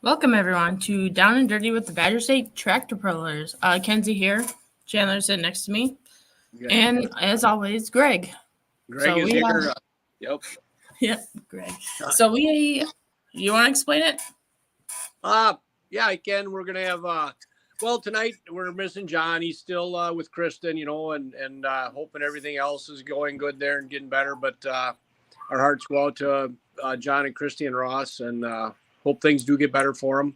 Welcome everyone to Down and Dirty with the Badger State Tractor Pullers. Kenzie here, Chandler sitting next to me, and as always, Greg. Greg is here. Yep. Yep, Greg. So you want to explain it? Yeah, I can. We're gonna have well, tonight we're missing John. He's still with Kristen, and hoping everything else is going good there and getting better. But our hearts go out to John and Christy and Ross, and hope things do get better for them.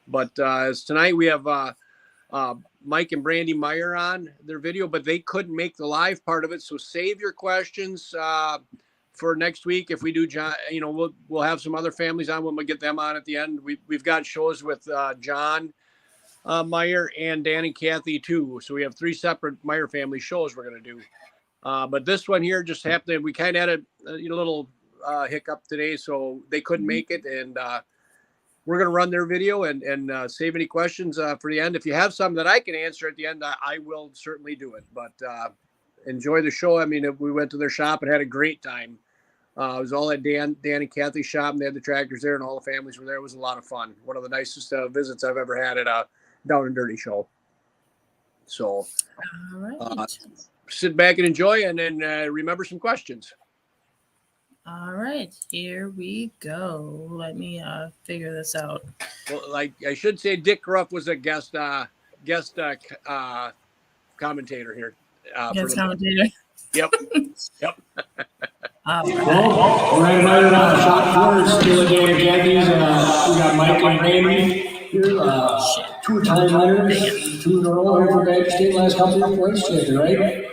But as tonight we have Mike and Brandy Meier on their video, but they couldn't make the live part of it. So save your questions for next week. If we do, John, we'll have some other families on when we get them on at the end. We've got shows with John Meier and Dan and Kathy too. So we have 3 separate Meier family shows we're going to do. But this one here just happened. We kind of had a little hiccup today, so they couldn't make it. And we're going to run their video and save any questions for the end. If you have some that I can answer at the end, I will certainly do it. But enjoy the show. I mean, we went to their shop and had a great time. It was all at Dan and Kathy's shop, and they had the tractors there, and all the families were there. It was a lot of fun. One of the nicest visits I've ever had at a Down and Dirty show. So All right. Sit back and enjoy, and then remember some questions. All right, here we go. Let me figure this out. Well, like I should say, Dick Ruff was a guest commentator here. Guest commentator. Yep. Yep. Well, we're at another shop floor. Still a day of Kathy's. We got Mike and Randy here. 2-time winners. 2 in a row here for Badger State last couple of points, right?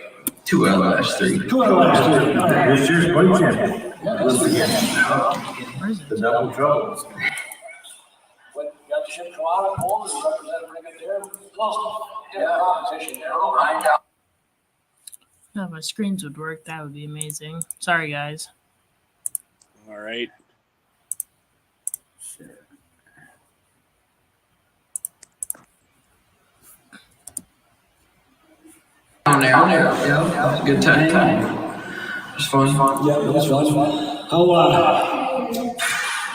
2 out of the last 3. 2 out of the last 3. All right. This year's point champion. Yeah, The double trouble. What, you got the ship come out of home and represent bring it there? Close. Yeah, competition there. Right now. If my screens would work, that would be amazing. Sorry, guys. All right. Down there, yeah, good time. It was fun. Yeah, it was fun. How,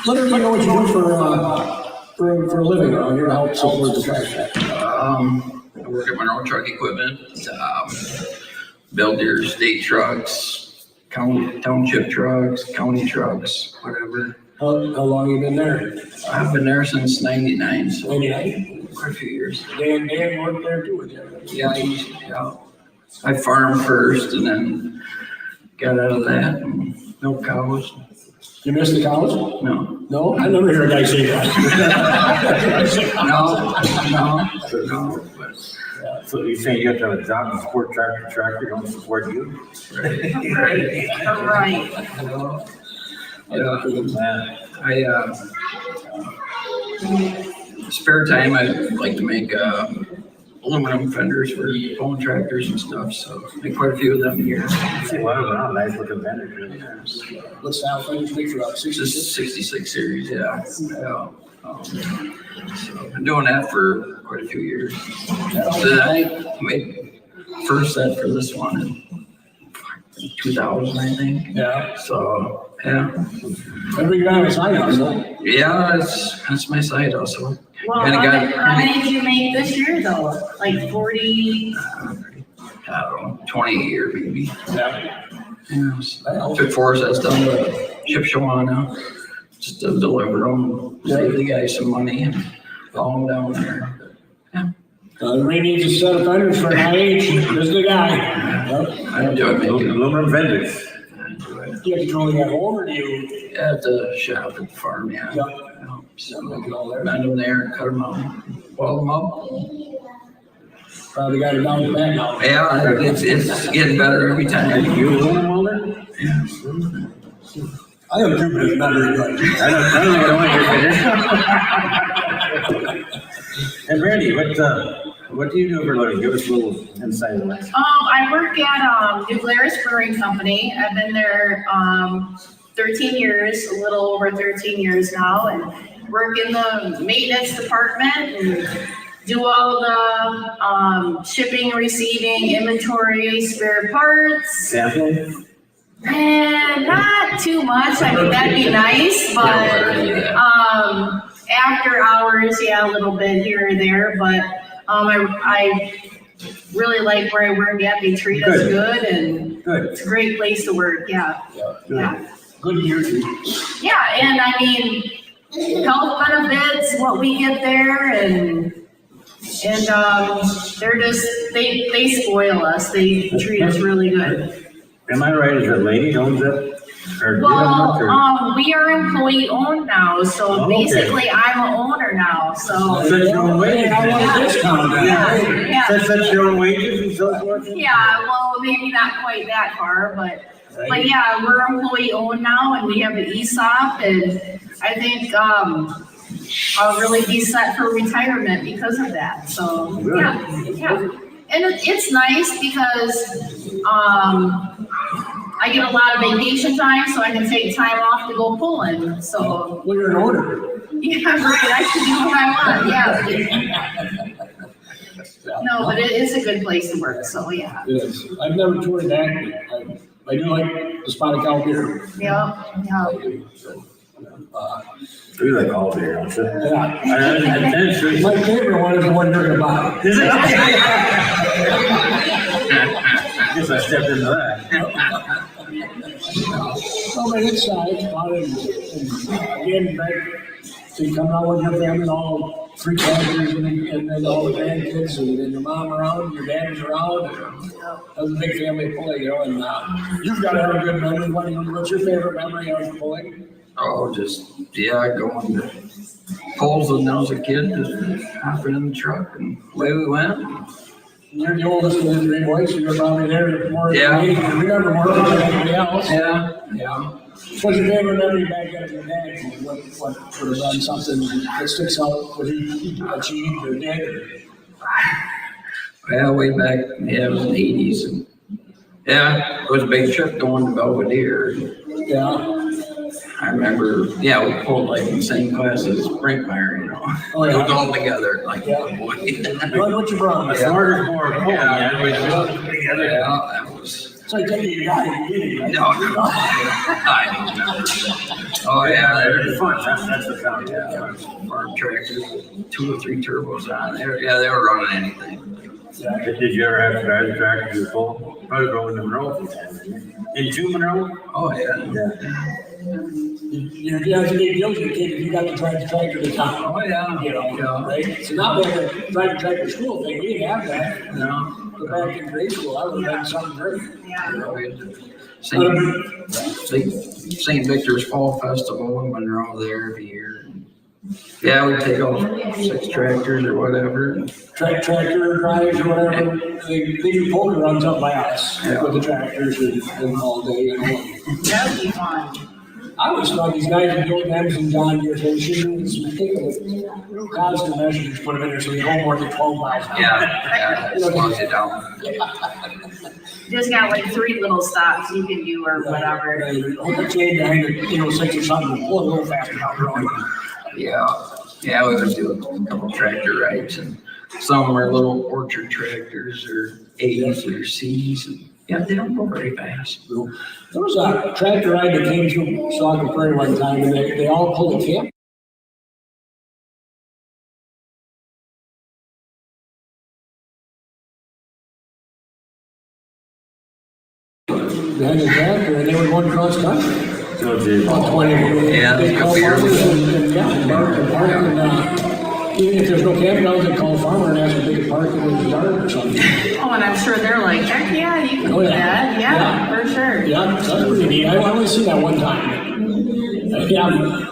let everybody know what you do for a living around here to help support the track. I work at my own truck equipment, build your state trucks, township trucks, county trucks, whatever. How long have you been there? I've been there since 99, so 99? quite a few years. Dan worked there too with you. Yeah. I farmed first and then got out of that and milk cows. You missed the cows? No. No? I never hear a guy say that. No. But, So you're saying you have to have a job and support tractor don't support you? right. Spare time, I like to make aluminum fenders for phone tractors and stuff, so make quite a few of them here. Wow, nice looking fenders. What's that finish picture of? Just 66 series, yeah. So I've been doing that for quite a few years. So I made first set for this one in 2000, I think. Yeah. So, yeah. Every guy has a side hustle. Yeah, that's my side hustle. Well, how many did you make this year though? Like 40? I don't know, 20 a year maybe. Yeah. Yeah, Fit Force has done the chip show on now. Just to deliver them, save the guys some money and haul them down there. Yeah. Ray needs a set of fenders for an IH. This is the guy. I enjoy making them. Aluminum fenders. Do you have to control at home or do you? At the shop at the farm, yeah. Yeah. So bend them there, cut them out, boil them up. Probably got it down the back now. Yeah, it's getting better every time. You aluminum welder? Yeah. I am too, but it's not very good. I don't like your finish. And Randy, what do you do for a living? Give us a little insight on that. I work at New Glarus Brewing Company. I've been there 13 years, a little over 13 years now, and work in the maintenance department and do all the shipping, receiving, inventory, spare parts. Sample? And not too much. I mean, that'd be nice, but After hours, yeah, a little bit here or there, but I really like where I work at. They treat us good, and it's a great place to work. Yeah. Good to hear you. Yeah, and I mean, health benefits, what we get there, and they're just they spoil us. They treat us really good. Am I right? Is a lady owns it? Or Well, we are employee owned now, so basically I'm an owner now. So set your own wages. I want a discount. yeah. Set your own wages and so forth. Yeah, well, maybe not quite that far, but yeah, we're employee owned now, and we have the ESOP, and I think I'll really be set for retirement because of that. So yeah, and it's nice because I get a lot of vacation time, so I can take time off to go pulling. So Well, you're an owner. yeah, right. I can do what I want. Yeah. No, but it is a good place to work. So yeah. It is. I've never toured that. I do like the spotted cow beer. Yeah. We like all beer, don't you? Yeah. I My favorite one is the one you're gonna buy. Is it? I guess I stepped into that. Oh, man, it's fun. And again, so you come out with your family, all three characters, and then all the grandkids, and then your mom around, and your dad is around. That was a big family pulling, and you've got to have a good memory. What's your favorite memory of pulling? Oh, going to polls when I was a kid, just hopping in the truck and away we went. You're the oldest of the three boys, so you're probably there more Yeah. than me. You remember more than anybody else. Yeah. What's your favorite memory back then of your dad? What would have done something that sticks out, what he achieved or did? Well, way back, it was in the 80s. And it was a big trip going to Belvedere. Yeah. I remember, we pulled like in the same class as Meier, Oh, yeah. It was all together, like, Yeah. oh boy. What you brought? The smarter board. That was. So I tell you, you got it. No. I don't remember. Oh, yeah, They're fun. That's the sound. farm tractors, 2 or 3 turbos on there. Yeah, they were running anything. Did you ever have to drive the tractor to full? Probably going to Monroe. Into Monroe? Oh, yeah. You have to get guilty if you got to drive the tractor to town. Oh, yeah. Right? So now we have to drive the tractor to school thing. We didn't have that. No. But back in grade school, I would have been something great. St. Victor's Fall Festival in Monroe there every year. Yeah, we take all 6 tractors or whatever. Tractor drives or whatever. They do poker runs up my house with the tractors and all day. That would be fun. I always thought these guys would go Dems and John Deere, they should do this ridiculous constant measures, put them in there so they go more than 12 miles an hour. Yeah, it slows you down. Just got like 3 little stops you can do or whatever. Hold the chain behind the 6 or something, pull it a little faster down the road. Yeah, we would do a couple tractor rides, and some of them are little orchard tractors or A's or C's, and they don't go very fast. There was a tractor ride that came through Saga Prairie one time, and they all pulled a camp. They had a tractor, and they were going cross country. About 20 of them. Yeah, They call farmers and park and even if there's no campgrounds, they call a farmer and ask if they can park in his yard or something. Oh, and I'm sure they're like, heck yeah, you can do that. Yeah, for sure. Yeah, that's pretty neat. I only see that one time.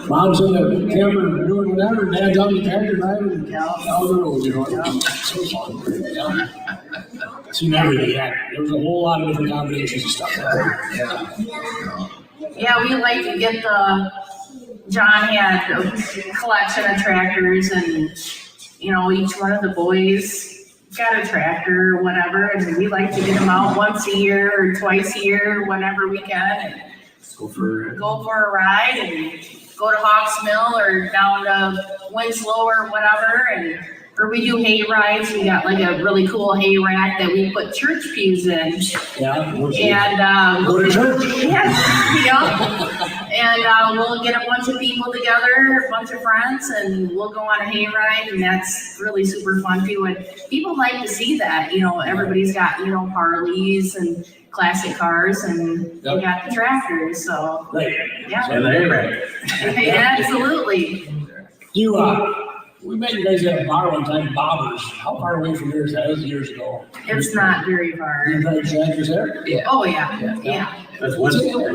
Mom's in the camper doing whatever, dad's on the tractor driving down the road, So fun. Seen everything. There was a whole lot of different combinations of stuff. Yeah, we like to get John had a collection of tractors, and each one of the boys got a tractor or whatever, and we like to get them out once a year or twice a year, whenever we can, and go for a ride and go to Hawks Mill or down to Winslow or whatever, and or we do hay rides. We got like a really cool hay rack that we put church pews in. Yeah. And, Go to church. yeah. And we'll get a bunch of people together, a bunch of friends, and we'll go on a hay ride, and that's really super fun too. And people like to see that, everybody's got, Harleys and classic cars, and we got the tractors, so. Right. Yeah. And the airback. Yeah, absolutely. We met you guys at a bar one time, Bobbers. How far away from yours? That was years ago. It's not very far. You drive tractors there? Yeah. Oh, yeah. That's Winslow.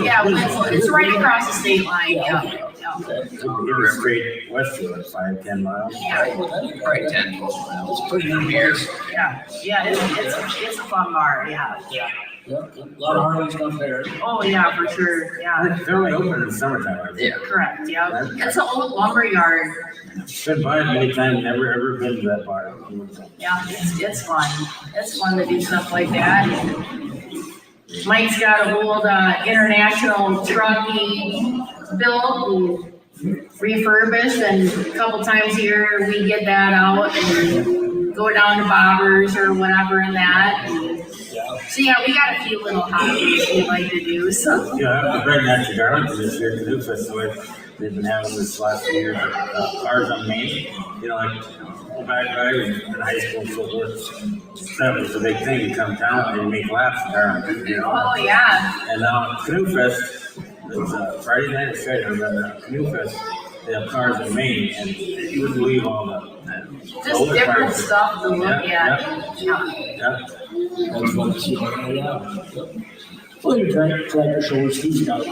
Yeah, Winslow. It's right across the state line, yeah. We're straight west of it, 5-10 miles. Probably 10, 12 miles. It's pretty neat. Years. Yeah, it's a fun bar, yeah. Yep, a lot of Harley stuff there. Oh, yeah, for sure, yeah. They're only open in the summertime, I think. Yeah. Correct, yeah. It's an old lumber yard. Been by it many times, never ever been to that bar. Yeah, it's fun. It's fun to do stuff like that. Mike's got an old international truck he built and refurbished, and a couple times a year we get that out and go down to Bobbers or whatever in that. So yeah, we got a few little hobbies we like to do, so. Yeah, I've been out to Darlington this year to do festival. They've been having this last few years, cars on Main, like back in high school and so forth. That was the big thing. You come down and you make laps in Darlington, Oh, yeah. And now Canoe Fest, it's Friday night or Saturday, I remember, Canoe Fest, they have cars in Maine, and you wouldn't believe all the Just older different cars. stuff to look at. Yeah. That's fun to see. Yeah. Well, your tractor shows too, Scott.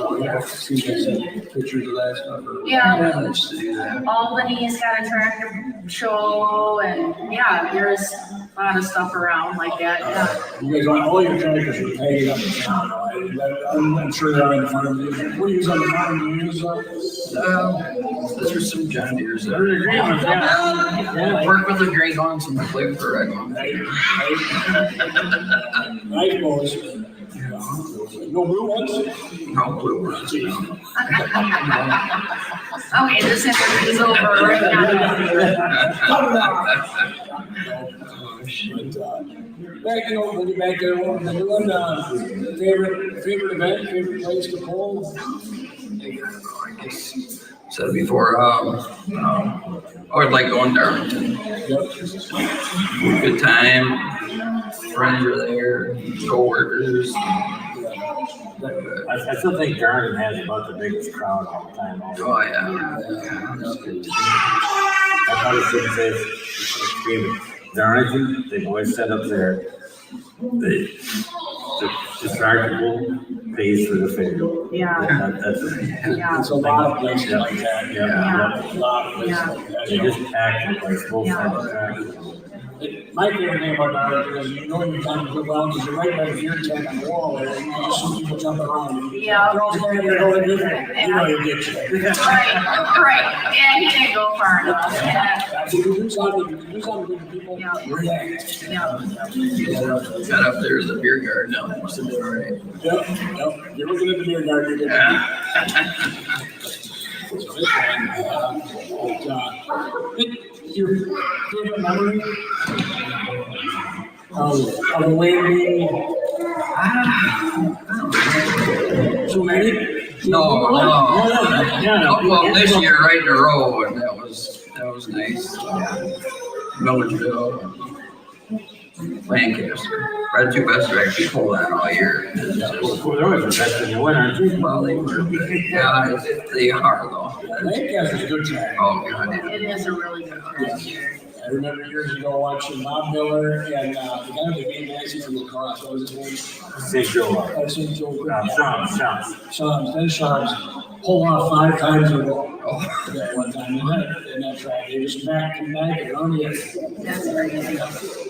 See some pictures of that stuff. Yeah. Nice to do that. Albany's got a tractor show, and yeah, there's a lot of stuff around like that, yeah. You guys want all your tractors are paid up in town, I'm sure they're in front of you. What do you use on the farm? Do you use Those are some John Deere's. Those are great ones, yeah. Work with the great ones and the play with the red ones. nice boys? No blue ones? No blue ones. Okay, this interview's over right now. Back, we'll get back there. We're doing favorite event, favorite place to pull. I guess said before, I would like going to Darlington. Good time, friends are there, co-workers. I still think Darlington has about the biggest crowd all the time. Oh, yeah. I probably shouldn't say extreme. Darlington, they've always set up there. The distractible pays for the fare. Yeah. That's It's a lot of places like that. Yeah. A lot of places like that. They just pack the place full of traffic. My favorite thing about Darlington is you time to go around because you're right by the beer tent on the wall there, and you just see people jumping around. Yeah. They're all standing there going, you know you get you. Right, yeah, he didn't go far enough, yeah. You do something with people, react. Got up there to the beer garden now. Must have been all right. Yep. You're looking at the beer garden. Your favorite memory of a landing? So many? No. Yeah. Well, this year right in a row, and that was nice. Milledgeville, Lancaster. Right, two best actually pulled that all year. They're always the best in the winter, aren't they? Well, they were, yeah, they are though. Lancaster's a good track. Oh, God. It is a really good track here. I remember years ago watching Bob Miller and the guy who became Nancy from lacrosse. What was his name? St. Joe. St. Joe. Shams. Then Shams pulled off 5 times in a row. That one time in that track. They just back and on the end. That's crazy.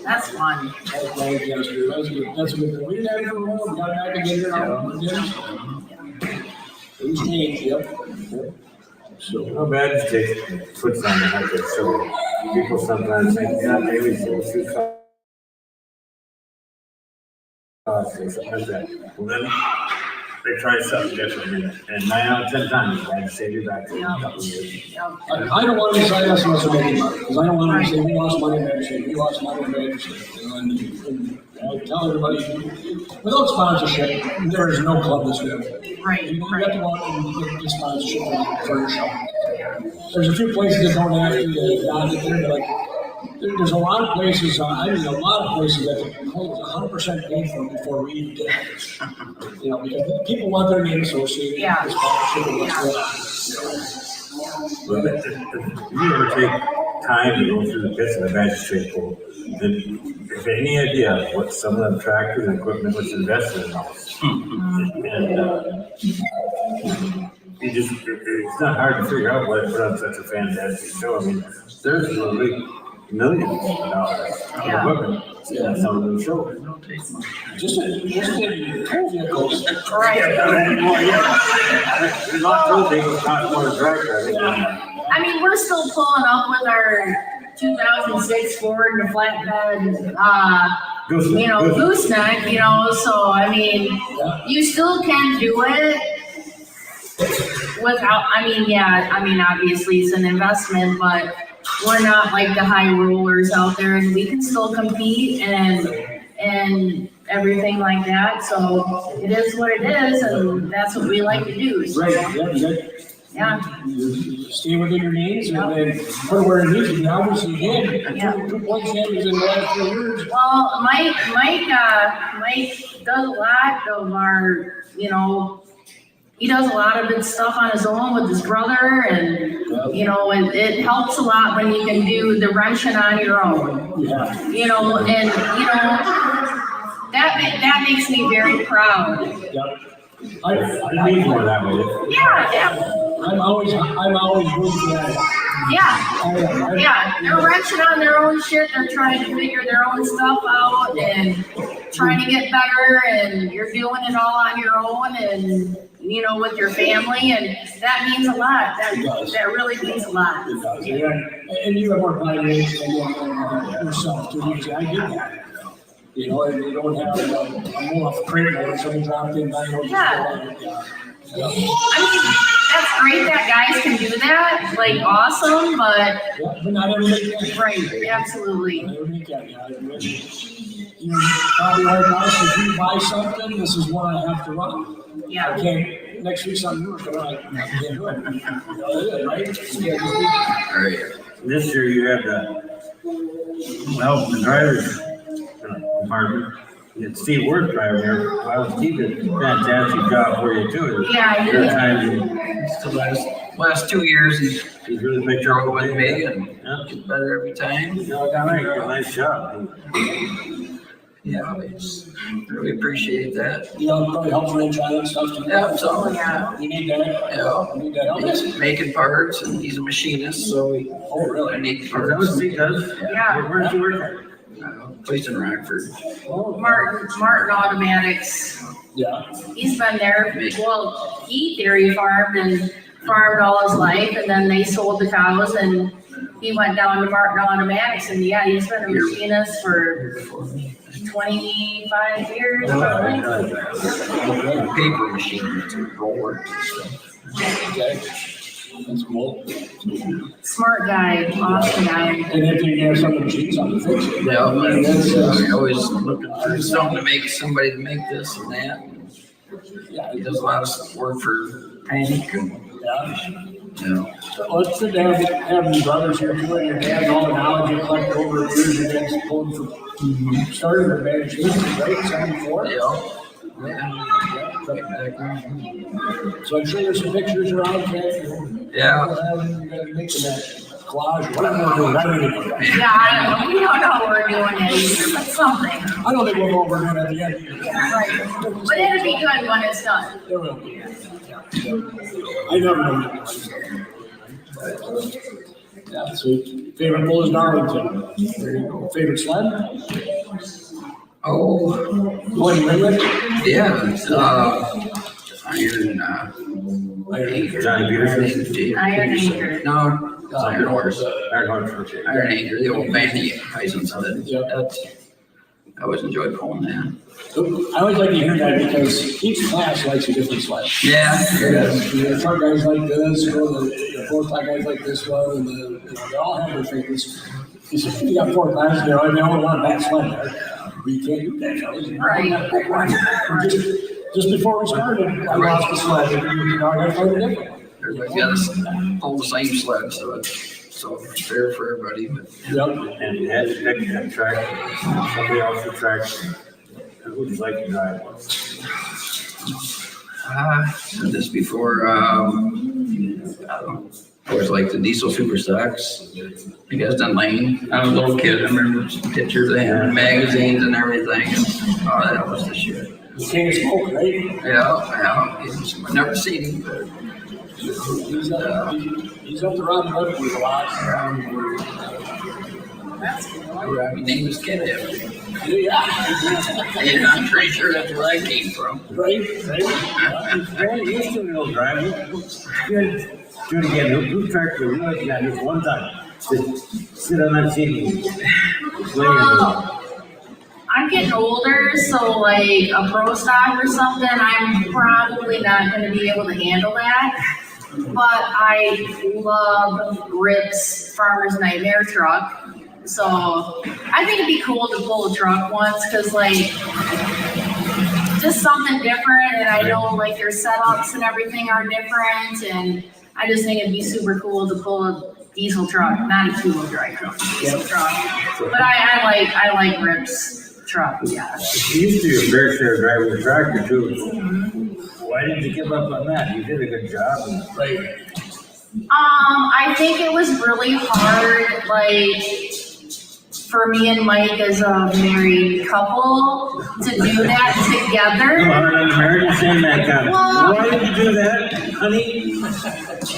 That's fun. That's Lancaster. That's good. That's a good thing. We didn't have it for a while. We got back again here. It was changed, yep. So how bad is it puts on the hiker? So people sometimes think, yeah, maybe it's too something like that. Well, then they try something different, and 9 out of 10 times, I had to save you back for a couple of years. I don't want to decide us unless we're making money, because I don't want to say we lost money in Badger State, we lost money in Badger State. And I tell everybody, without sponsorship, there is no club that's good. Right, You have to go out and get sponsorship for your show. There's a few places that don't have to, not get there, but like, there's a lot of places, I mean, a lot of places that close 100% paid for before we even get it. You know, because people want their name associated Yeah. with sponsorship and what's going on. But if you ever take time to go through the pits of the Badger State pool, then if any idea what some of the tractors and equipment was invested in those. And you just, it's not hard to figure out why they put on such a fantastic show. I mean, there's literally millions of dollars in equipment in some of them shows. Just in tow vehicles. Right. Not so big, it's not more tractor. I mean, we're still pulling up with our 2006 Ford and flatbed, gooseneck, you know, so I mean, you still can do it without, obviously it's an investment, but we're not like the high rollers out there, and we can still compete and everything like that, so it is what it is, and that's what we like to do. So, yeah. You stay within your means and then put it where it needs to be. Obviously, you did. 2 point champions in the last 3 years. Well, Mike does a lot of our, you know, he does a lot of good stuff on his own with his brother, and you know, it helps a lot when you can do the wrenching on your own. Yeah. You know, and you know that makes me very proud. Yep. I need more that way. Yeah. I'm always rooting for that. Yeah, they're wrenching on their own shit. They're trying to figure their own stuff out and trying to get better. And you're doing it all on your own, and you know, with your family, and that means a lot. That really means a lot. It does. Yeah. And you have more pride than yourself too. I get that. You know, and you don't have a more off crate or something dropped in. I mean, that's great that guys can do that, like awesome, but but not everybody can. right, absolutely. Not everybody can. You know, probably like us, if you buy something, this is what I have to run. Yeah. Okay, next week something new is going on. I can't do it. You know, right? Yeah, All right. This year you had the drivers department. It's Steve Worth driving there. Well, Steve did a fantastic job for you too. Yeah, he did. The last 2 years, He's really picked drove up with me and gets better every time. Nice job. Yeah, we just really appreciate that. You know, probably helps range on and stuff too. Yeah, so, Yeah. You need that. yeah, You need that help. he's making parts and he's a machinist, so we, I need Is that what parts. Steve does? Yeah. Where's he working? Placed in Rockford. Martin Automatics. Yeah. He's been there. Well, he dairy farmed all his life, and then they sold the cows, and he went down to Martin Automatics, and yeah, he's been a machinist for 25 years. Probably. Paper machine, it's a roller. Okay. That's cool. Smart guy, awesome guy. And if you have some machines on the fix it. Yeah, I'm always looking for something to make somebody to make this and that. Yeah. He does a lot of work for Panic and, Yeah. you know. Well, it's good to have your brothers here too, and your dad, and all the knowledge you collect over the years, you guys pulled from starting with Badger State, right, 74? Yeah. So I'm sure there's some pictures around, Ken. Yeah. You gotta make that collage, whatever we're doing, I don't even know. Yeah, we don't know what we're doing yet either, but something. I don't think we'll go over that at the end. Right. But it'll be good when it's done. There will be. I never know. Yeah, sweet. Favorite bull is Darlington. There you go. Favorite sled? Oh, One limit? yeah, Iron Anchor. Johnny Peterson. Iron Anchor. No, it's Iron Horse. Iron Horse, okay. Iron Anchor, the old Vandy Tyson's sled. Yeah. I always enjoy pulling that. I always like to hear that because each class likes a different sled. Yeah. The truck guys like this, or the 4-tie guys like this one, and they all have their favorites. You got 4 classes, they all want that sled. But you can't do that, fellas. Right. Just before we started, I lost the sled. I got to find a different. Everybody's got to pull the same sled, so it's fair for everybody. But And you had to pick that track, somebody else's track. Who would you like to drive? I said this before. I don't know. I always like the diesel super stocks. You guys done lane? I was a little kid. I remember pictures they had, magazines and everything. Oh, that was the shit. You can't smoke, right? Yeah. I never seen him, but He's up the road with a lot. his name was Kid Evans. Yeah. And I'm pretty sure that's where I came from. Right. You used to know driving. Good. Do it again. Who tracked the wheel like that just one time? Just sit on that seat. I'm getting older, so like a pro stock or something, I'm probably not going to be able to handle that. But I love Rip's Farmer's Nightmare truck. So I think it'd be cool to pull a truck once because like just something different, and I know like their setups and everything are different, and I just think it'd be super cool to pull a diesel truck, not a 2-wheel drive truck, diesel truck. But I like Rip's truck, yeah. You used to be a fair share driving the tractor too. Why didn't you give up on that? You did a good job. Right. I think it was really hard, like, for me and Mike as a married couple to do that together. I'm married saying that kind of. Well, why did you do that, honey?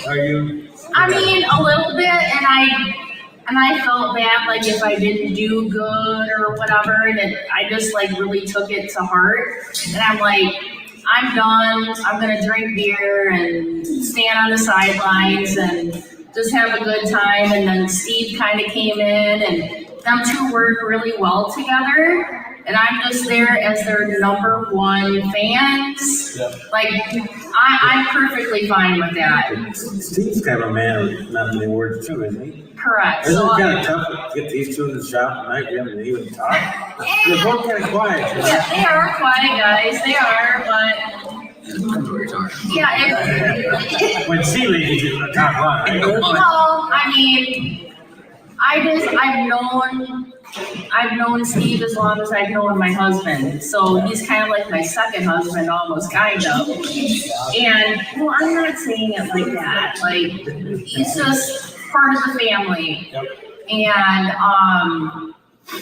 Are you? I mean, a little bit, and I felt bad, like if I didn't do good or whatever, and I just like really took it to heart, and I'm like, I'm done. I'm gonna drink beer and stand on the sidelines and just have a good time. And then Steve kind of came in, and them two work really well together. And I'm just there as their number one fans. Yeah. Like, I'm perfectly fine with that. Steve's kind of a man with not many words too, isn't he? Correct. Isn't So, it kind of tough to get these two in the shop and I haven't even talk? They're both kind of quiet. You know? yeah, they are quiet guys. They are, but That's what you're talking yeah. When Steve leaves, you talk a lot. Well, I mean, I've known Steve as long as I've known my husband. So he's kind of like my second husband, almost kind of. And well, I'm not saying it like that. Like he's just part of the family. And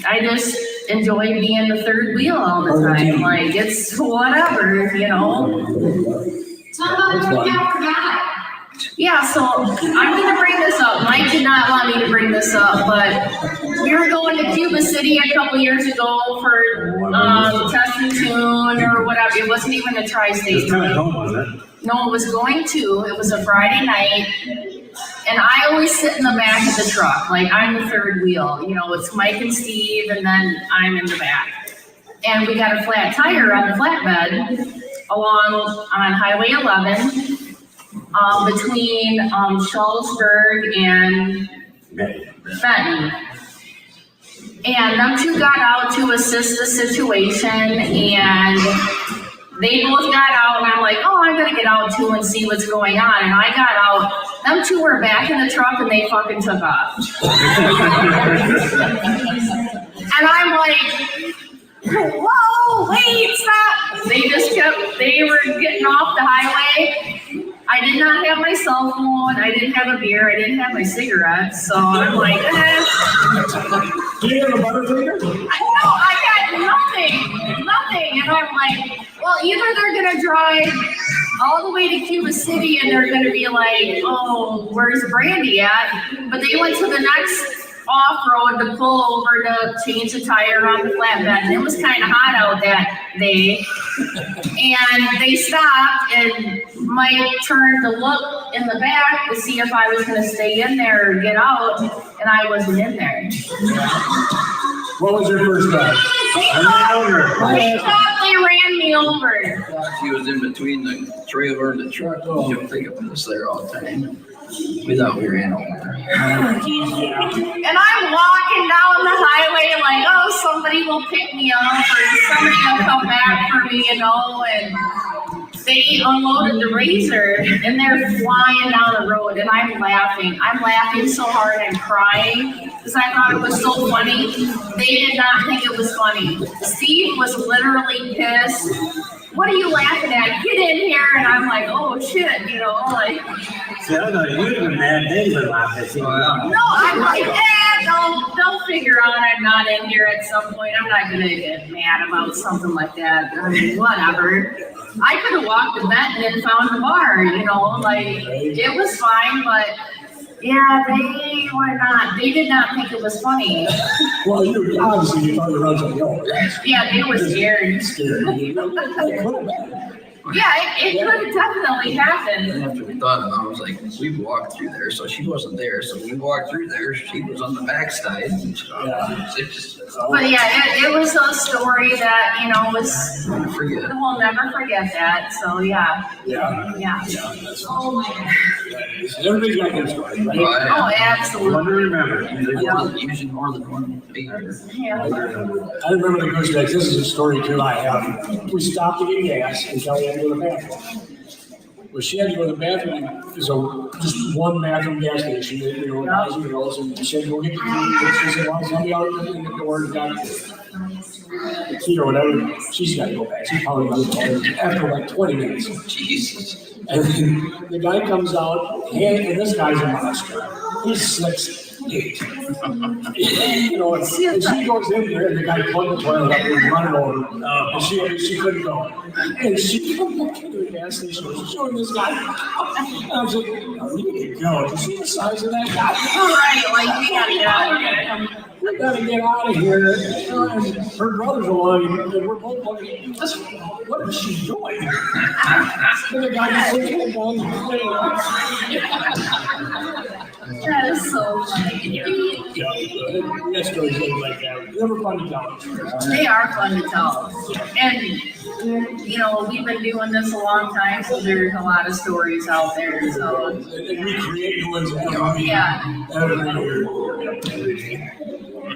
I just enjoy being the third wheel all the time. Like it's whatever, you know. Yeah, so I'm going to bring this up. Mike did not want me to bring this up, but we were going to Cuba City a couple years ago for test and tune or whatever. It wasn't even a tri-state. It's kind of home, wasn't it? No, it was going to. It was a Friday night. And I always sit in the back of the truck. Like, I'm the third wheel. You know, it's Mike and Steve, and then I'm in the back. And we got a flat tire on the flatbed on Highway 11. Between Charlesburg and Fenton. And them two got out to assist the situation, and they both got out, and I'm like, oh, I'm gonna get out too and see what's going on. And I got out, them two were back in the truck, and they fucking took off. And I'm like, whoa, wait, stop. They were getting off the highway. I did not have my cell phone. I didn't have a beer. I didn't have my cigarettes. So I'm like, Do you have a Butterfinger? I got nothing. And I'm like, well, either they're going to drive all the way to Cuba City and they're going to be like, oh, where's Brandy at? But they went to the next off-road to pull over to change the tire on the flatbed. And it was kind of hot out that day. And they stopped, and Mike turned to look in the back to see if I was going to stay in there or get out, and I wasn't in there. What was your first bet? They thought they ran me over. She was in between the trailer and the truck. You'll think of us there all the time. We thought we ran over. And I'm walking down the highway like, oh, somebody will pick me up or somebody will come back for me, and they unloaded the Razor and they're flying down the road and I'm laughing. I'm laughing so hard I'm crying because I thought it was so funny. They did not think it was funny. Steve was literally pissed. What are you laughing at? Get in here. And I'm like, oh shit, like. See, I know you'd have been mad. They'd have been laughing. No, I'm like, they'll figure out I'm not in here at some point. I'm not gonna get mad about something like that. I mean, whatever. I could have walked to Benton and found a bar, it was fine, but yeah, they were not. They did not think it was funny. Well, you obviously thought you were something else. Yeah, they were scared. Yeah, it could have definitely happened. And after we thought about it, I was like, we walked through there, so she wasn't there. So we walked through there, she was on the backside. But yeah, it was a story that, was, Never forget. we'll never forget that. So yeah. Yeah. Yeah. Oh my God. Everybody's got their story, right? Oh, One to absolutely. remember. Usually more than one. Yeah. I remember the goose eggs. This is a story too I have. We stopped to get gas and Kelly had to go to the bathroom. Well, she had to go to the bathroom. There's just one bathroom gas station, guys and girls, and she had to go get the key. She said, well, somebody out in the door got the key or whatever. She's got to go back. She probably got to go after like 20 minutes. Jesus. And then the guy comes out, and this guy's a monster. He's 6'8". And she goes in there, and the guy plugged the toilet up and was running over. And she couldn't go. And she comes back into the gas station, she's showing this guy. And I was like, oh, you need to go. Did you see the size of that guy? Right, like we gotta get out of here. We gotta get out of here. And her brother's along, and we're both looking, what is she doing? And the guy just looking at That is so funny. we got stories like that. They were fun to tell. They are fun to tell. And, we've been doing this a long time, so there's a lot of stories out there. So, And we create new ones every year.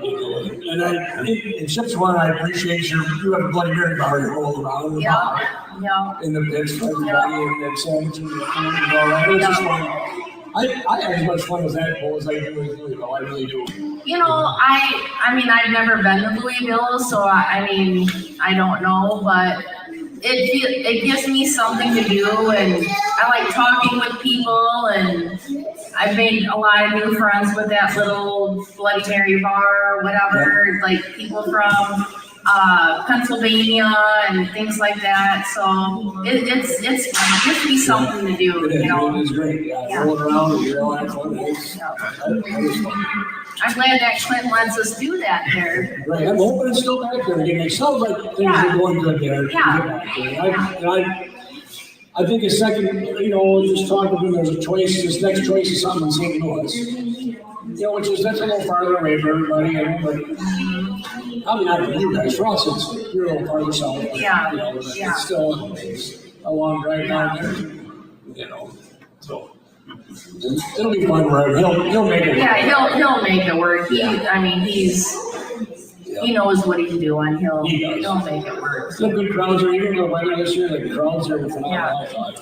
And in Chipswater, I appreciate you have a Bloody Mary bar you're holding around the bar. yeah. In the pits for everybody and sandwiches and food and all that. It's just fun. I have as much fun with that bowl as I do with Louisville. I really do. I mean, I've never been to Louisville, so I don't know, but it gives me something to do, and I like talking with people, and I've made a lot of new friends with that little Bloody Mary bar or whatever, like people from Pennsylvania and things like that. So it gives me something to do. It is great. Yeah. Rolling around and you're all that fun. I'm glad that Clint lets us do that there. Right. I'm hoping it's still back there again. It sounds like things are going good there. Yeah. I think a second, just talking to them, there's a choice. This next choice is something in St. Louis. That's a little farther away for everybody. Probably not for you guys. For us, you're a little farther south. Yeah. It's still a long drive down there. So it'll be fun. Where he'll make it. Yeah, he'll make it work. He knows what he's doing. He'll make it work. Some good crowds are even the weather this year. The crowds are phenomenal.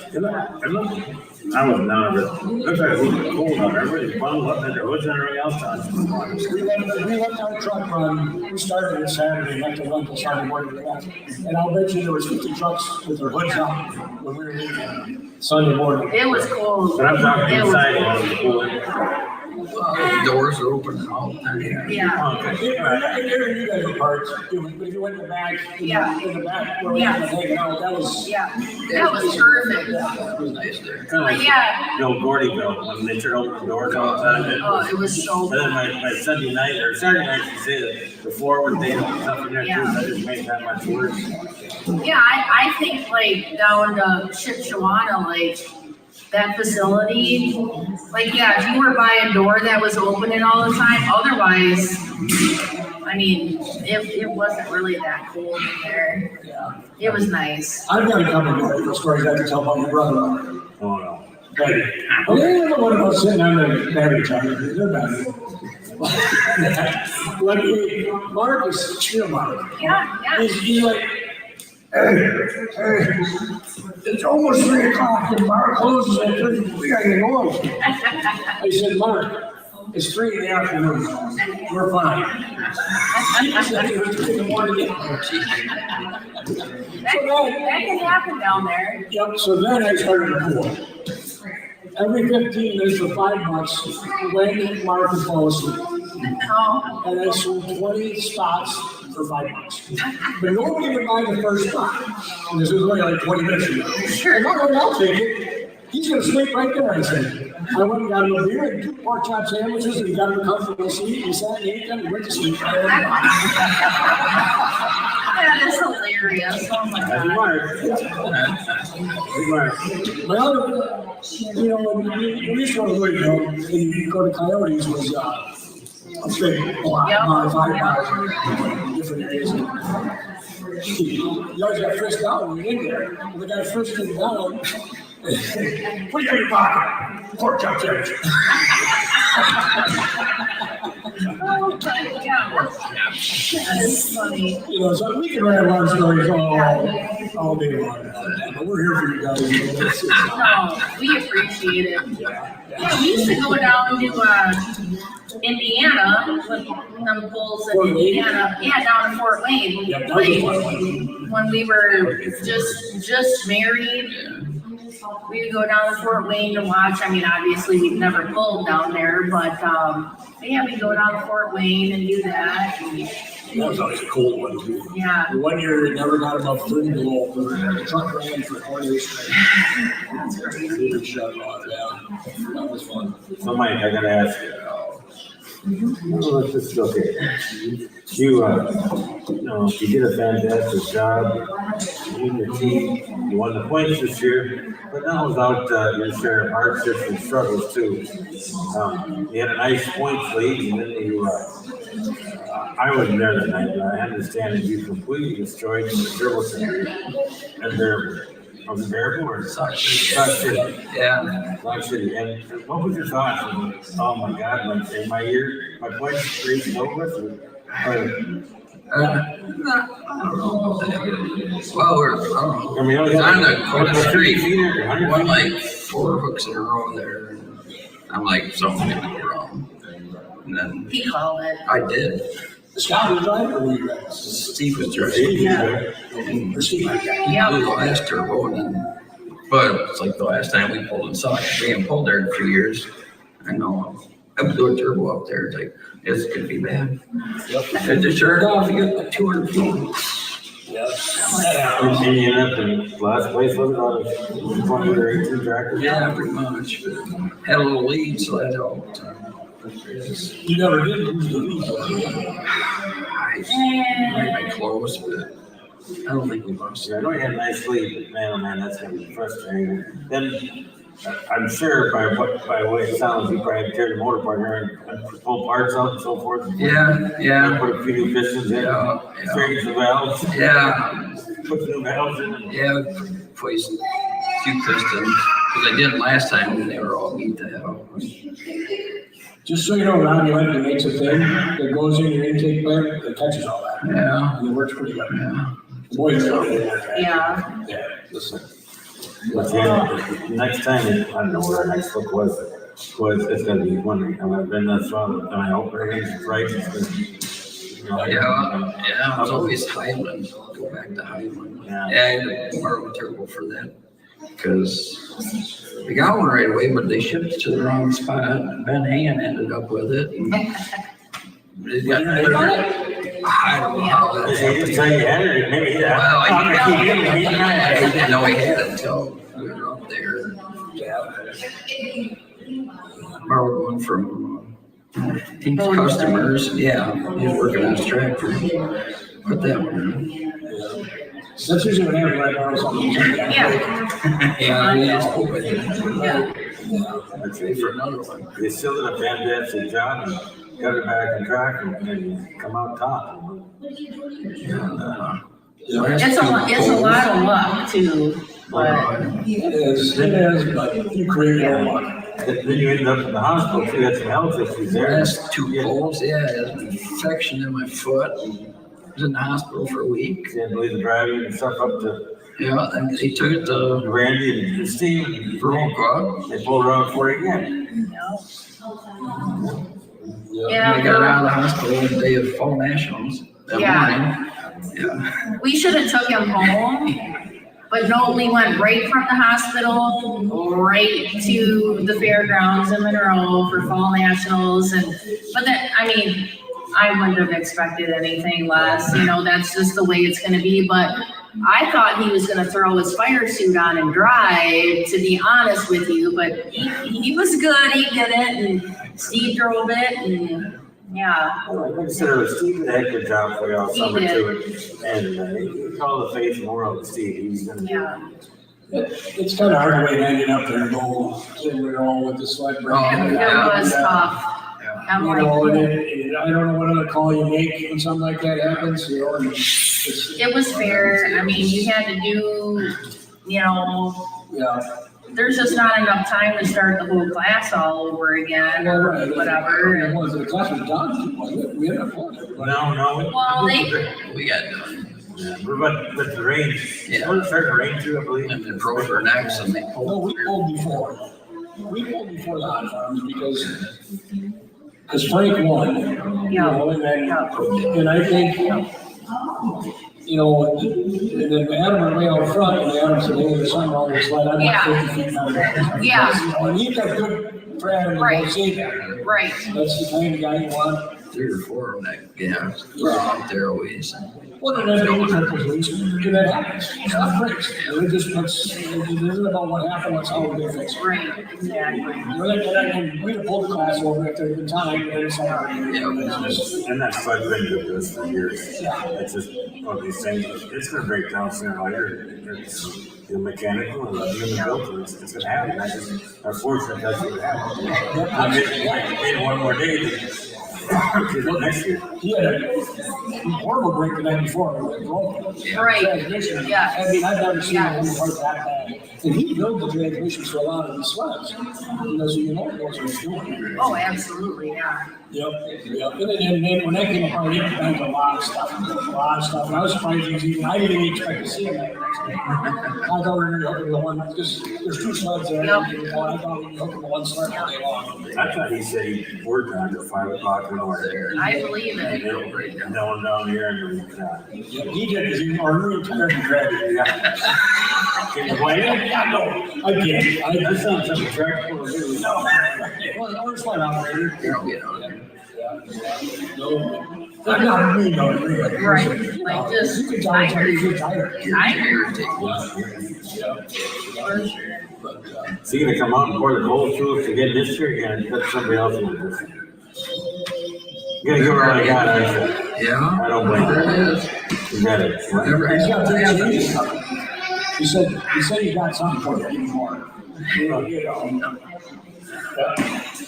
I was nervous. Looks like it was cold out there. Everybody's bundled up in their hoods and everything else. We left our truck run. We started it Saturday, had to run till Sunday morning. And I'll bet you there was 50 trucks with their hoods up when we were leaving Sunday morning. It was cold. But I'm talking inside. It was cool. The doors are open and all. Yeah. You guys are parts, but if you went in the back, in the back, where we were hanging out, that was. That was perfect. It was nice there. Kind of like the old Gordyville when they turned open the doors all the time. Oh, it was so And then my Sunday night or Saturday night, you say that the floor was damp and stuff in there too. That just made that much worse. Yeah, I think like down to Shipshewana, like that facility, like if you were by a door that was open all the time, otherwise, I mean, it wasn't really that cold in there. Yeah. It was nice. I've got a couple of stories I can tell about your brother. Oh, no. Hey, okay, the one about sitting on the battery charger. They're bad. Like Mark is chill, Mark. Yeah. He's like, hey, it's almost 3 o'clock and Mark closes at 3. We gotta get going. I said, Mark, it's 3 in the afternoon. We're fine. I said, it was 3 in the morning. That can happen down there. Yep, so then I started to pour. Every 15 minutes for $5, when Mark would fall asleep. Oh, And I sold 20 spots for $5. But nobody would buy the first spot. And this was only like 20 minutes ago. sure. I'll take it. He's gonna sleep right there, I said. I went and got him a beer and 2 pork chop sandwiches, and he got him a comfortable seat. He sat and ate them and went to sleep. That is hilarious. Oh my That's God. Mark. That's Mark. My other, when you used to go to Louisville, and you go to Coyotes was, a big block, Yep. modified different areas. You always got frisked down when you're in there. The guy frisked him down. What do you got in your pocket? Pork chop sandwich. Oh my God. That is funny. So we can write a lot of stories all day long. But we're here for you guys. No, we appreciate it. Yeah, we used to go down to Indiana with them bulls in Fort Wayne? Indiana. Yeah, down to Fort Wayne. Yep, that was fun. When we were just married, we would go down to Fort Wayne to watch. I mean, obviously we've never pulled down there, but yeah, we go down to Fort Wayne and do that. And, That was always a cool one too. yeah, The one year it never got above 30 below. The truck ran for 20 days straight. That's crazy. They shut it off, yeah. That was fun. So Mike, I gotta ask you. Oh, this is okay. You did a fantastic job. You and your team, you won the points this year, but not without your share of hardships and struggles too. You had a nice points lead, and then I wasn't there that night, but I understand that you completely destroyed the Dribble Center and their. Was it Bearable or Sock City? Yeah. Sock City. And what was your thoughts? Oh my God, my points streak over. I don't know. Well, I mean, on the street, street. won like 4 hooks in a row there. I'm like, something's gonna go wrong. And then he called it. I did. The Scott was driving or were you guys? Steve was driving. Or Steve, I got Yeah. The last turbo, but it's like the last time we pulled in Sock. We haven't pulled there in a few years. I know. I blew a turbo up there. It's like, it's gonna be bad. It just turned off to get like 200 feet. And you ended up in last place, was it, out of 20 or 18 tractors? Yeah, pretty much. But had a little lead, so that helped. You never did lose the lead. I close, but I don't think we lost. Yeah, I know you had a nice lead, but man, oh man, that's gonna be frustrating. Then, I'm sure by the way it sounds, you probably tear the motor apart here and pull parts out and so forth. Yeah. Put a few new pistons in, change the valves. Yeah. Put the new valves in. Yeah, placed a few pistons, because I didn't last time when they were all beat to hell. Just so you know, Ronnie Hunter makes a thing that goes in your intake pipe that catches all that. Yeah. And it works pretty good. Yeah. Boys, Yeah. Yeah, listen. But yeah, next time, I don't know where our next book was it's gonna be one, I've been that strong, and I hope everything's right. Yeah, it's always Highland. Go back to Highland. Yeah. I had to borrow a turbo for that, because we got one right away, but they shipped it to the wrong spot. Ben Han ended up with it. And it got I don't know how that He didn't happened. say he had it, maybe he had. Well, He didn't know he had it until we were up there. Borrowed one from Team's customers. Yeah, he was working on his tractor. Put that one in. That's usually what happens right now. Something. Yeah. Yeah, I know. Yeah. Let's wait for another one. They still did a fantastic job. got it back on track and come out top. It's a lot of luck too, but It is, but you create your own luck. Then you end up in the hospital, so you had some health issues there. Last 2 pulls, yeah, I had an infection in my foot. I was in the hospital for a week. Can't believe the driving and stuff up to Yeah, and they took it to Randy and Steve. Broke. They pulled around for it again. yeah, I got out of the hospital the day of fall nationals that morning. Yeah. we should have took him home. But no, we went right from the hospital, right to the fairgrounds in Monroe for fall nationals. But then, I mean, I wouldn't have expected anything less, that's just the way it's gonna be. But I thought he was gonna throw his fire suit on and drive, to be honest with you, but he was good, he did it, and Steve drove it, and yeah. Like I said, Steve did a heck of a job for you all He summer did. too. And it's all the faith in the world of Steve. He's gonna Yeah. It's kind of hard to wait hanging up there and go, with the sweat. It was tough. I'm You like, know, and I don't know what other call you make when something like that happens, and it was fair. I mean, you had to do, yeah. there's just not enough time to start the whole class all over again or whatever. It was, the class was done, wasn't it? We had a fun. No. Well, We got done. Yeah, but the rain, Yeah. we're starting to rain too, I believe. And then broke her neck, and they No, pulled. we pulled before. We pulled before the hot farms because Frank won. And I think, and then Adam went way out front, and Adam said, hey, there's something wrong with this sled, I'm Yeah. not 50 feet down. Yeah. And he got good for Adam to Right. go see that. Right. That's the kind of guy you want. 3 or 4 of them were out there always. Well, then that's that happens. It's not breaks. It just puts, it isn't about what happened, that's how we're gonna fix it. Right, exactly. We'd have pulled the class over if there had been time, but it's like. And that's why I've been doing this for years. It's just one of these things, it's gonna break down sooner or later. It's the mechanical and the human built, it's gonna happen. I just, unfortunately, that's what happened. I made one more day. Next year. He had a horrible break the night before. Right. Yeah. I mean, I've never seen one part that bad. And he built the transmissions for a lot of the sleds. So he knows what he's doing. Oh, absolutely, yeah. Yep. And then when that came apart, he did a lot of stuff. And I was surprised he was even, I didn't even expect to see him that next day. I thought we were going to hook him to one, because there's 2 sleds there. Yep. I thought we'd hook him to one sled all day long. I thought he said he worked on it till 5 o'clock in the morning. I believe it. And going down here and Yep, he did, because he was really tired and ready. yeah. Can you blame him? Yeah, no, I can't. That sounds like a track full of dudes. No, well, we're sled operator. No, I'm not me, no, really. Right, like just You can tell me tired. you're tired. But, Is he gonna come out and pour the cold through to get this year again? That's somebody else in this. You gotta give her all I got, I said. Yeah. I don't blame her. You got it. Whatever he's got happened. 3 changes coming. He said he got something for you anymore. I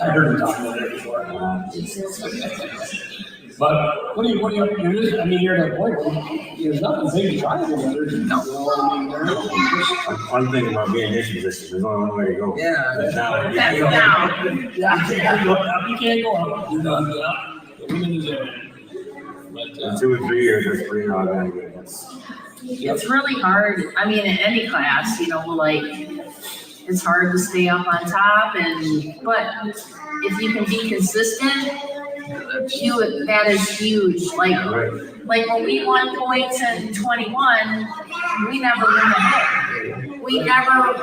heard him talking about it before. But what do you, I mean, you're at a point where there's nothing big to try together. One thing about being this position, there's only one way to go. Yeah. That's down. You That's can't go down. You can't go up. You're done. The women is in. In 2 or 3 years, that's pretty automatic. It's really hard. I mean, in any class, like, it's hard to stay up on top, but if you can be consistent, that is huge. Like when we won points in 21, we never won a hook. We never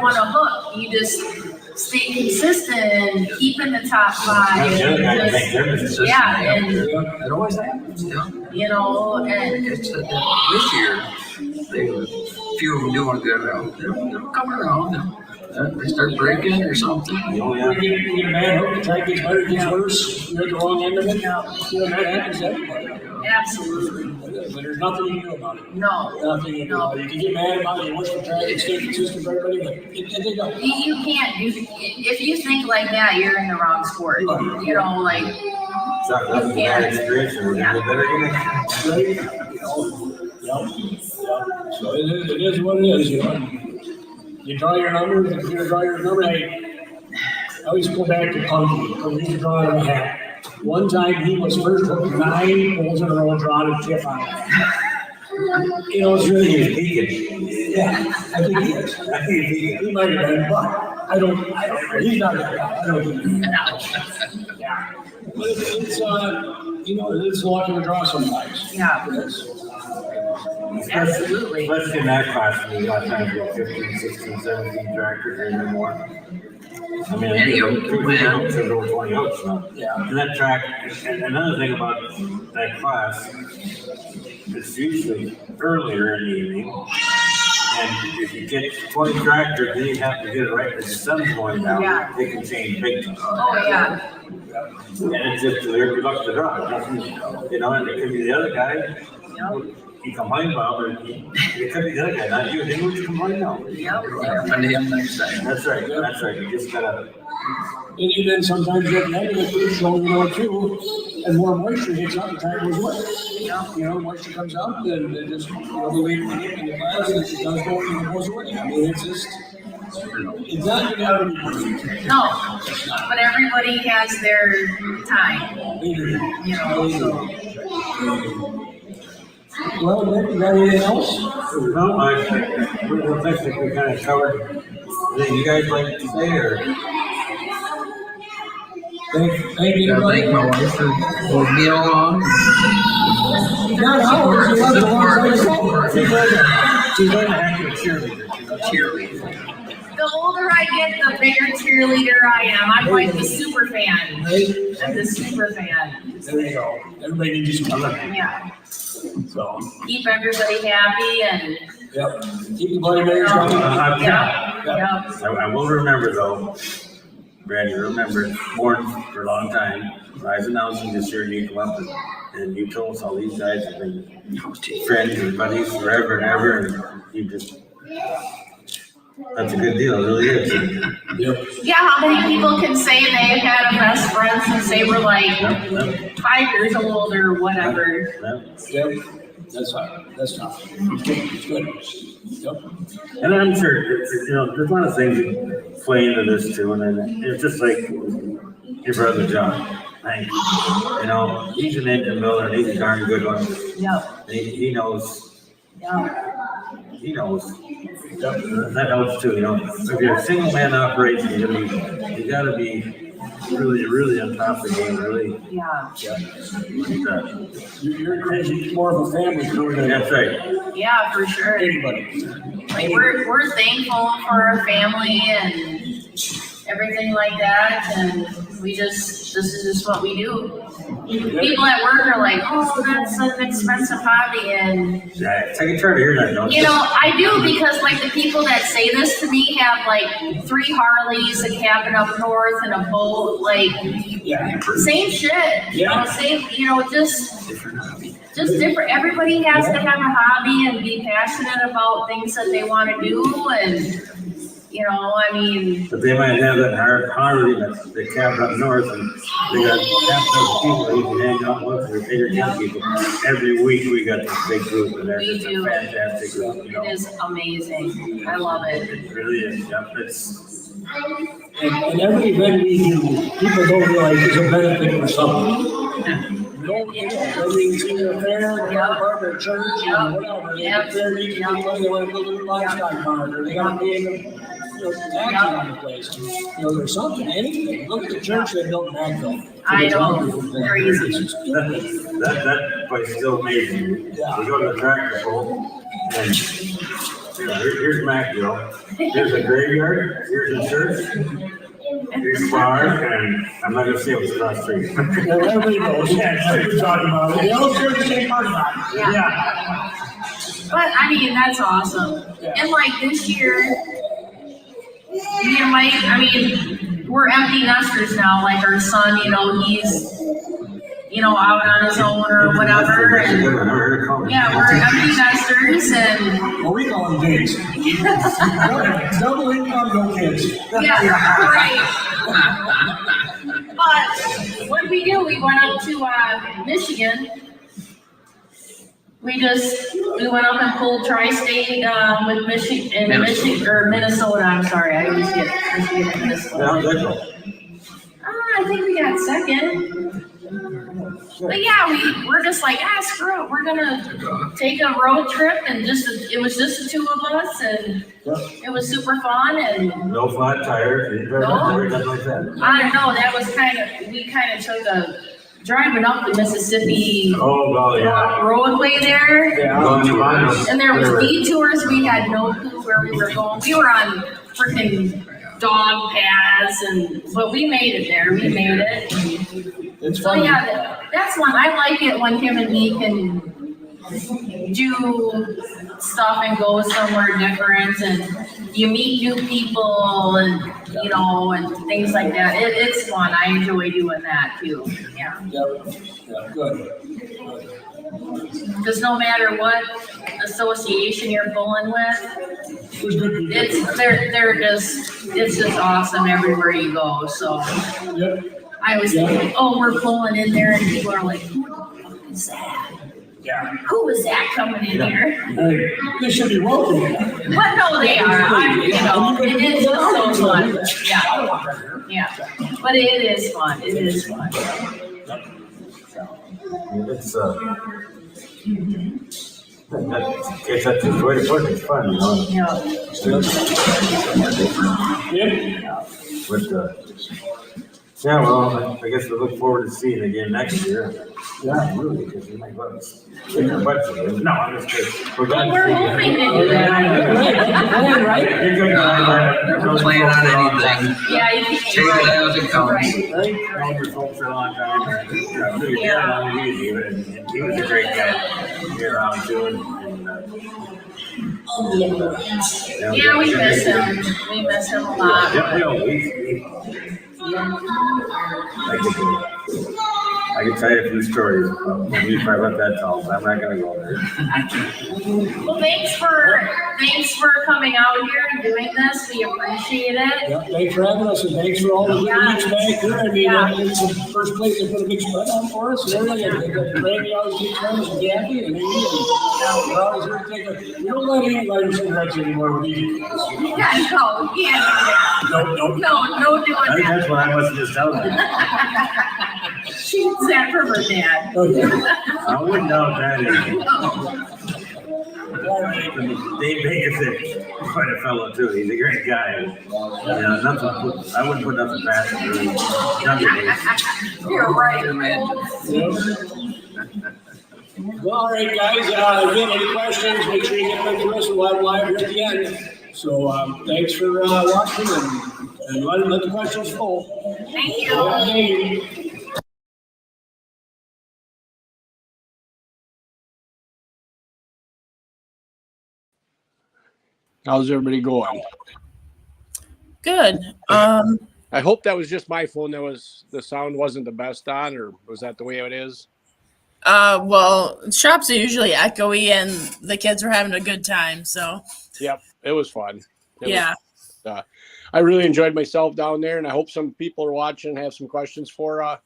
won a hook. You just stay consistent, keep in the top 5. Yeah, and It always happens, and It's, this year, they were few of them doing good. They'll come around. They start breaking or something. You get a bad hook, the track gets better, it gets worse, you're at the wrong end of it. That happens to everybody. Absolutely. But there's nothing you can do about it. No. Nothing you can do about it. You can get mad about it, you wish the track would stay consistent for everybody, but they don't. You can't do, if you think like that, you're in the wrong sport. You know, like, It's not nothing but bad experience, and we're gonna get better again. Right? Yep. So it is what it is, you know. You draw your numbers, if you're gonna draw your number, I always go back to Punky, because we used to draw out of a hat. One time he was first hooked 9 holes in a row, drawn a tip on it. You know, it's really He's peaking. yeah, I think he is. I think he's peaking. He might have been, but I don't, he's not that guy. I don't think he is. Yeah. But it's you know, it's luck of the draw sometimes. Yeah. It is. absolutely. Especially in that class, when you got kind of your 15, 16, 17 tractors or more. I mean, Any you of know, them 2 win. hooks is over 20 hooks, so. Yeah. And that track, and another thing about that class, it's usually earlier in the evening. And if you get 20 tractors, then you have to get it right as the sun's going down. Yeah. It can change big time. Oh, yeah. And it's just your luck to draw. You know, and it could be the other guy. Yep. He complained about, but it could be the other guy, not you. They would complain about. Yep. Happen to him next time. That's right. That's right. You just gotta. And then sometimes you have negative fruit showing, you know, too, and more moisture hits up, the track goes wet. Yep. You know, moisture comes up, and it just, you know, the way in the class, it does go, you know, goes away. I mean, it's just, it's not gonna have any perfect. No, but everybody has their time, you know, so. Well, Nick, you got anything else? No, I think we kind of covered. Anything you guys like to say, or? Thank you, I everybody. thank my wife for being along. Not ours, you love the ones Support. She's going to have to cheerleader. Cheerleader. The older I get, the bigger cheerleader I am. I'm like the super fan. Right? I'm the super fan. There you go. Everybody needs to come in. Yeah. So, Keep everybody happy and. yep. Keep the Bloody Marys going. Yeah. Yep. I will remember though, Brad, you remember, born for a long time. I was announcing this year, you come up and you told us all these guys have been friends and buddies forever and ever, and you just, that's a good deal, it really is. Yep. Yeah, how many people can say they had a best friend since they were like Yep. 5 years old or whatever? Yep. That's tough. That's tough. It's good. Yep. And I'm sure, you know, there's a lot of things that play into this too, and then it's just like your brother John. Thank you. You know, he's an engine builder, and he's a darn good one. Yep. He knows. Yep. He knows. That helps too, you know. If you're a single man operation, you gotta be really, really on top of the game, really. Yeah. You're crazy. More of a family crew than That's right. Yeah, for sure. anybody. Like we're thankful for our family and everything like that, and this is just what we do. People at work are like, oh, that's an expensive hobby, and Yeah, take a turn to hear that, don't you know, I do, because like the people that say this to me have like 3 Harleys, a cabin up north, and a boat, like Yeah. same shit. You know, same, you know, just different. Everybody has to have a hobby and be passionate about things that they want to do, and you know, I mean, But they might have that Harley that's the cabin up north, and they got half those people that you can hang out with, or 8 or 10 people. Every week we got this big group, and they're We just a do. fantastic group, you know. it is amazing. I love it. It really is, yeah, it's, And every event we do, people don't realize it's a benefit for someone. Every senior fair, the barber church, and whatever, they have fair meetings, they want to build a new livestock barn, or they got to pay them, you know, taxes on the place. You know, there's something, anything. Look at the church they built in Magville. I know, crazy. that place still amazing. Yeah. We go to the tractor pull, and, you know, here's Macville, here's a graveyard, here's a church, here's a bar, and I'm not gonna say what's across the street. Well, everybody knows, yeah, that's what you're talking about. They all share the same parking lot. Yeah. But I mean, that's awesome. Yeah. And like this year, me and Mike, I mean, we're empty nesters now. Like our son, he's, out on his own or whatever. And yeah, we're empty nesters and. Well, we call them dates. Double income, no kids. Yeah, right. But what we do, we went up to Michigan. We went up and pulled tri-state with Michigan or Minnesota. I'm sorry, I always get Michigan and Minnesota. I think we got second. But yeah, we're just like, screw it. We're gonna take a road trip and it was just the two of us and it was super fun and no flat tires. Nothing like that. I don't know. That was we kind of took a driving up the Mississippi roadway there. Yeah. And there was detours. We had no clue where we were going. We were on freaking dog paths but we made it there. We made it. It's so fun. yeah, that's one. I like it when him and me can do stuff and go somewhere different and you meet new people and and things like that. It's fun. I enjoy doing that too. Yeah. Yeah, good. Because no matter what association you're pulling with, it's just awesome everywhere you go. So I was thinking, we're pulling in there and people are like, who is that? Yeah. Who is that coming in here? They should be welcome. But no, they are. It is just so fun. Yeah. Yeah. But it is fun. It is fun. It's that's the way to put it. It's fun, Yeah. But I guess we look forward to seeing it again next year. Yeah, really, because you might let us take our butts in. No, I'm just kidding. We're hoping to do that. Right? Don't plan on anything. Yeah, you Take it as it comes. Right. Known your folks for a long time. And he was a great guy to be around too. Yeah, we miss him. We miss him a lot. I can tell you a few stories. Maybe if I let that tell, but I'm not going to go there. Well, thanks for coming out here and doing this. We appreciate it. Yeah, thanks for having us and thanks for all the good weeks back there. I mean, it's the first place they put a big spread on for us and everything. Randy always takes care of us and Gabby and Amy. We're always here to take we don't let anybody sit much anymore with these. Yeah, no, we can't do that. No doing I think that. that's what I must just tell you. She gets that from her dad. I wouldn't doubt that. Dave Baker's quite a fellow too. He's a great guy. I wouldn't put nothing past him. Really. You're right. Well, all right, guys. Again, any questions, make sure you get back to us and we'll have live here at the end. So thanks for watching and let the questions flow. Thank you. How's everybody going? Good. I hope that was just my phone. The sound wasn't the best on, or was that the way it is? Well, shops are usually echoey, and the kids were having a good time. So. Yep, it was fun. I really enjoyed myself down there, and I hope some people are watching and have some questions for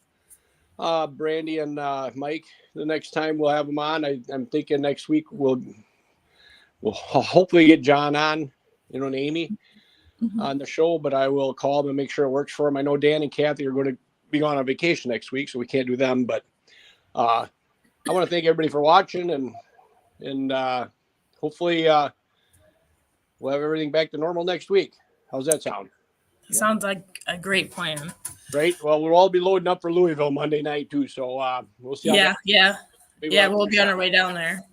Brandy and Mike. The next time we'll have them on, I'm thinking next week we'll hopefully get John on, and Amy on the show. But I will call them and make sure it works for them. I know Dan and Kathy are going to be on vacation next week, so we can't do them. But I want to thank everybody for watching, and hopefully we'll have everything back to normal next week. How's that sound? Sounds like a great plan. Right. Well, we'll all be loading up for Louisville Monday night too. So we'll see. Yeah. We'll be on our way down there.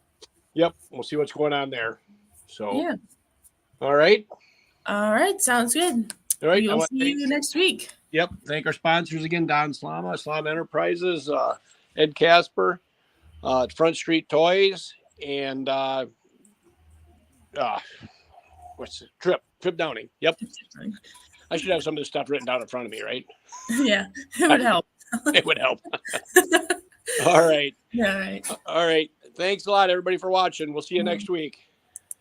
Yep. We'll see what's going on there. So. Yeah. All right. Sounds good. All right. We'll see you next week. Yep. Thank our sponsors again: Don Slama, Slama Enterprises, Ed Casper, Front Street Toys, and what's it? Trip Downing. Yep. I should have some of this stuff written down in front of me, right? Yeah, it would help. It would help. All right. Yeah, all right. All right. Thanks a lot, everybody, for watching. We'll see you next week.